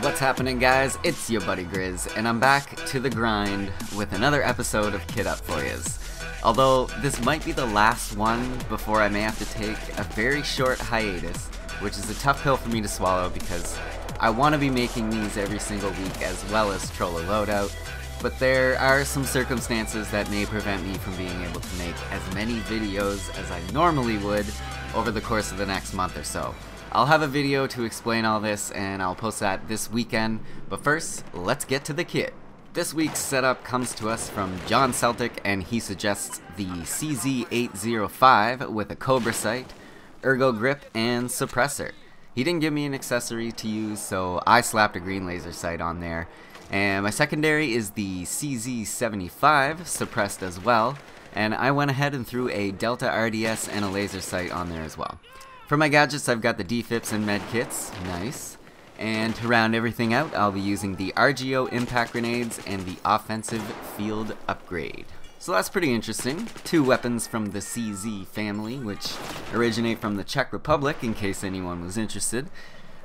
What's happening, guys? It's your buddy Grizz, and I'm back to the grind with another episode of Kit Up for Yous. Although this might be the last one before I may have to take a very short hiatus, which is a tough pill for me to swallow because I want to be making these every single week as well as troll a loadout, but there are some circumstances that may prevent me from being able to make as many videos as I normally would over the course of the next month or so. I'll have a video to explain all this and I'll post that this weekend, but first, let's get to the kit. This week's setup comes to us from John Celtic, and he suggests the CZ-805 with a Cobra sight, ergo grip, and suppressor. He didn't give me an accessory to use, so I slapped a green laser sight on there. And my secondary is the CZ-805, suppressed as well, and I went ahead and threw a Delta RDS and a laser sight on there as well. For my gadgets, I've got the DFIPs and med kits, nice. And to round everything out, I'll be using the RGO impact grenades and the offensive field upgrade. So that's pretty interesting. Two weapons from the CZ family, which originate from the Czech Republic, in case anyone was interested.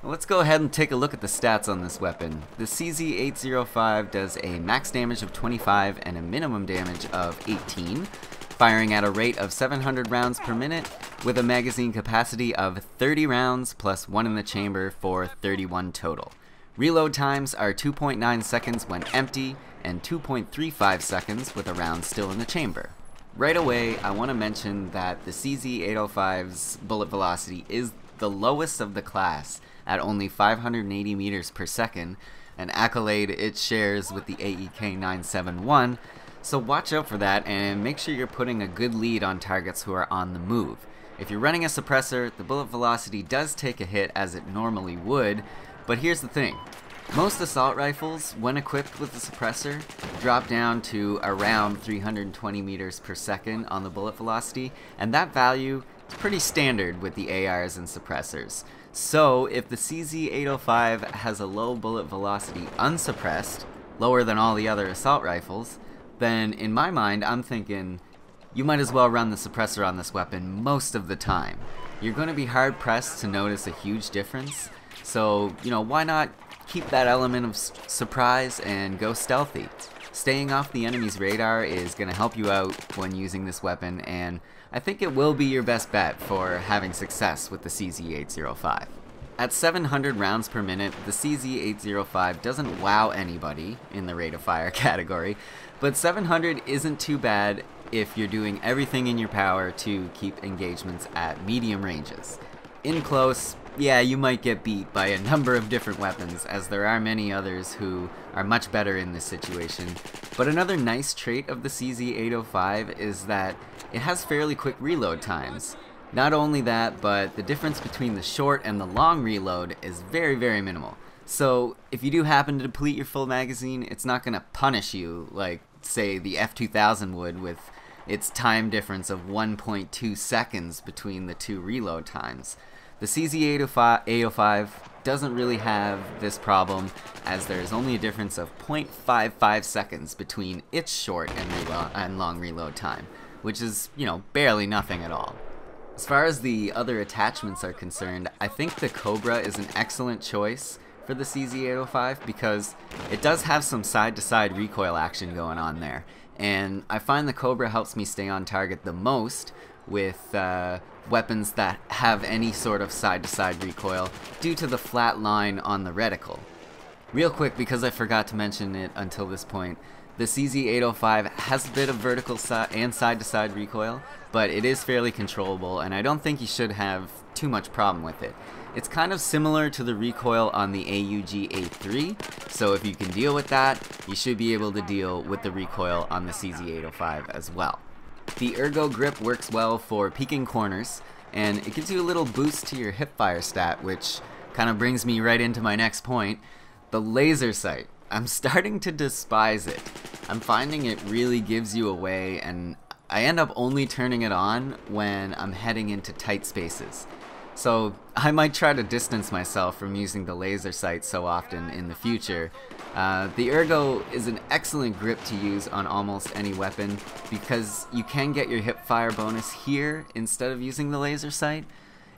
Let's go ahead and take a look at the stats on this weapon. The CZ-805 does a max damage of 25 and a minimum damage of 18, firing at a rate of 700 rounds per minute with a magazine capacity of 30 rounds plus 1 in the chamber for 31 total. Reload times are 2.9 seconds when empty and 2.35 seconds with a round still in the chamber. Right away, I want to mention that the CZ-805's bullet velocity is the lowest of the class at only 580 meters per second, an accolade it shares with the AEK-971, so watch out for that and make sure you're putting a good lead on targets who are on the move. If you're running a suppressor, the bullet velocity does take a hit as it normally would, but here's the thing. Most assault rifles, when equipped with a suppressor, drop down to around 320 meters per second on the bullet velocity, and that value is pretty standard with the ARs and suppressors. So if the CZ-805 has a low bullet velocity unsuppressed, lower than all the other assault rifles, then in my mind I'm thinking you might as well run the suppressor on this weapon most of the time. You're going to be hard pressed to notice a huge difference, so why not keep that element of surprise and go stealthy. Staying off the enemy's radar is going to help you out when using this weapon, and I think it will be your best bet for having success with the CZ-805. At 700 rounds per minute, the CZ-805 doesn't wow anybody in the rate of fire category, but 700 isn't too bad if you're doing everything in your power to keep engagements at medium ranges. In close, yeah, you might get beat by a number of different weapons, as there are many others who are much better in this situation. But another nice trait of the CZ-805 is that it has fairly quick reload times. Not only that, but the difference between the short and the long reload is very, very minimal. So if you do happen to deplete your full magazine, it's not going to punish you like, say, the F2000 would with its time difference of 1.2 seconds between the two reload times. The CZ-805 doesn't really have this problem, as there is only a difference of 0.55 seconds between its short and long reload time, which is, barely nothing at all. As far as the other attachments are concerned, I think the Cobra is an excellent choice for the CZ-805 because it does have some side-to-side recoil action going on there, and I find the Cobra helps me stay on target the most with weapons that have any sort of side-to-side recoil due to the flat line on the reticle. Real quick, because I forgot to mention it until this point, the CZ-805 has a bit of vertical and side-to-side recoil, but it is fairly controllable, and I don't think you should have too much problem with it. It's kind of similar to the recoil on the AUG-A3, so if you can deal with that, you should be able to deal with the recoil on the CZ-805 as well. The ergo grip works well for peeking corners, and it gives you a little boost to your hipfire stat, which kind of brings me right into my next point, the laser sight. I'm starting to despise it. I'm finding it really gives you away, and I end up only turning it on when I'm heading into tight spaces. So I might try to distance myself from using the laser sight so often in the future. The ergo is an excellent grip to use on almost any weapon because you can get your hip fire bonus here instead of using the laser sight.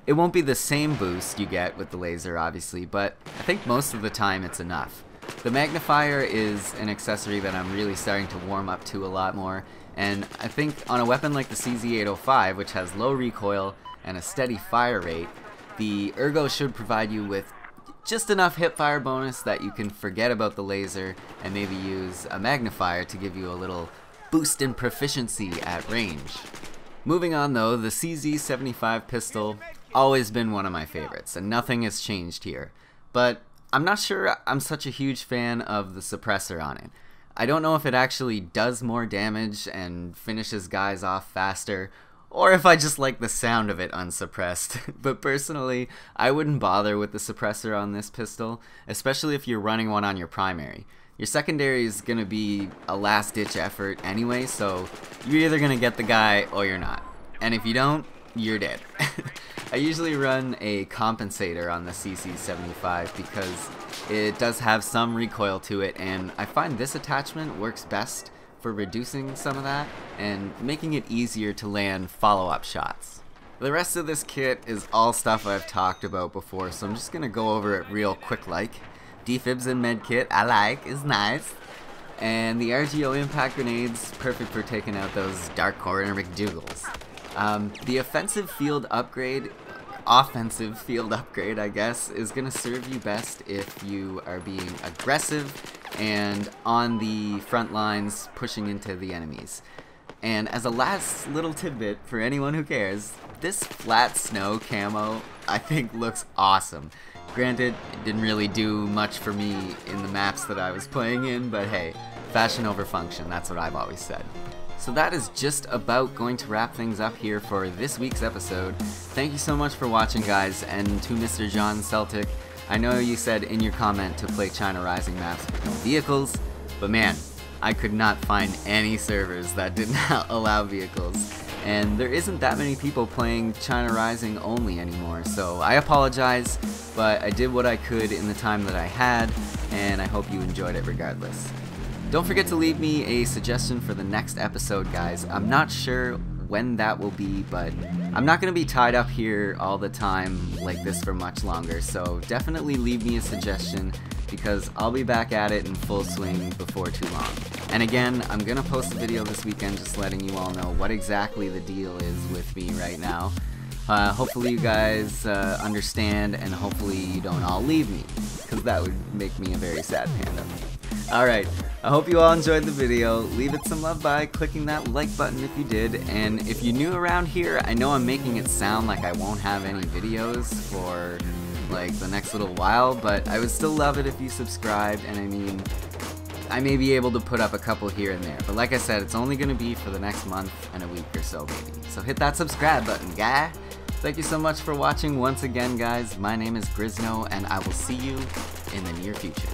It won't be the same boost you get with the laser, obviously, but I think most of the time it's enough. The magnifier is an accessory that I'm really starting to warm up to a lot more, and I think on a weapon like the CZ-805, which has low recoil and a steady fire rate, the Ergo should provide you with just enough hipfire bonus that you can forget about the laser and maybe use a magnifier to give you a little boost in proficiency at range. Moving on though, the CZ-75 pistol, always been one of my favorites, and nothing has changed here. But I'm not sure I'm such a huge fan of the suppressor on it. I don't know if it actually does more damage and finishes guys off faster, or if I just like the sound of it unsuppressed. But personally, I wouldn't bother with the suppressor on this pistol, especially if you're running one on your primary. Your secondary is going to be a last-ditch effort anyway, so you're either going to get the guy or you're not. And if you don't, you're dead. I usually run a compensator on the CZ-75 because it does have some recoil to it, and I find this attachment works best for reducing some of that and making it easier to land follow-up shots. The rest of this kit is all stuff I've talked about before, so I'm just going to go over it real quick like. Defibs and medkit, I like, is nice. And the RGO impact grenades, perfect for taking out those dark corner McDougals. The offensive field upgrade, I guess, is going to serve you best if you are being aggressive and on the front lines pushing into the enemies. And as a last little tidbit for anyone who cares, this flat snow camo I think looks awesome. Granted, it didn't really do much for me in the maps that I was playing in, but hey, fashion over function, that's what I've always said. So that is just about going to wrap things up here for this week's episode. Thank you so much for watching, guys, and to Mr. John Celtic, I know you said in your comment to play China Rising maps with no vehicles, but man, I could not find any servers that did not allow vehicles. And there isn't that many people playing China Rising only anymore, so I apologize, but I did what I could in the time that I had, and I hope you enjoyed it regardless. Don't forget to leave me a suggestion for the next episode, guys. I'm not sure when that will be, but I'm not going to be tied up here all the time like this for much longer, so definitely leave me a suggestion because I'll be back at it in full swing before too long. And again, I'm going to post a video this weekend just letting you all know what exactly the deal is with me right now. Hopefully you guys understand, and hopefully you don't all leave me, because that would make me a very sad panda. Alright, I hope you all enjoyed the video. Leave it some love by clicking that like button if you did, and if you're new around here, I know I'm making it sound like I won't have any videos for like the next little while, but I would still love it if you subscribed, and I mean, I may be able to put up a couple here and there, but like I said, it's only going to be for the next month and a week or so maybe. So hit that subscribe button, guy! Thank you so much for watching once again, guys. My name is Grisno, and I will see you in the near future.